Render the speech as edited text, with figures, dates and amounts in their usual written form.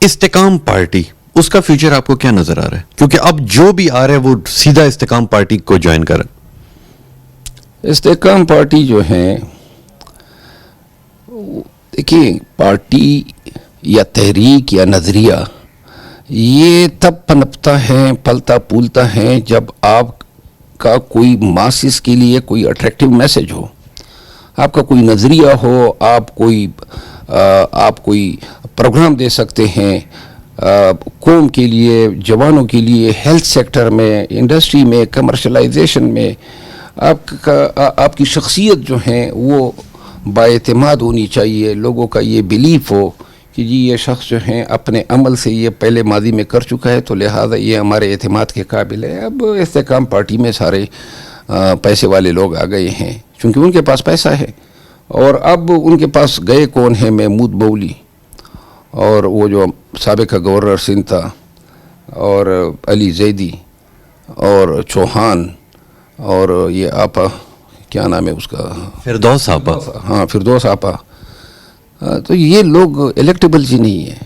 استحکام پارٹی، اس کا فیوچر آپ کو کیا نظر آ رہا ہے؟ کیونکہ اب جو بھی آ رہا ہے وہ سیدھا استحکام پارٹی کو جوائن کر. استحکام پارٹی جو ہیں، دیکھیے پارٹی یا تحریک یا نظریہ یہ تب پنپتا ہے، پلتا پھولتا ہے جب آپ کا کوئی ماسس کے لیے کوئی اٹریکٹیو میسج ہو، آپ کا کوئی نظریہ ہو، آپ کوئی پروگرام دے سکتے ہیں قوم کے لیے، جوانوں کے لیے، ہیلتھ سیکٹر میں، انڈسٹری میں، کمرشلائزیشن میں. آپ کی شخصیت جو ہیں وہ بااعتماد ہونی چاہیے، لوگوں کا یہ بیلیف ہو کہ جی یہ شخص جو ہیں اپنے عمل سے یہ پہلے ماضی میں کر چکا ہے، تو لہٰذا یہ ہمارے اعتماد کے قابل ہے. اب استحکام پارٹی میں سارے پیسے والے لوگ آ گئے ہیں چونکہ ان کے پاس پیسہ ہے. اور اب ان کے پاس گئے کون ہیں؟ محمود بولی اور وہ جو سابق گورنر سندھ تھا، اور علی زیدی اور چوہان، اور یہ آپا کیا نام ہے اس کا، فردوس آپا. ہاں فردوس آپا. تو یہ لوگ الیکٹیبل جی نہیں ہیں.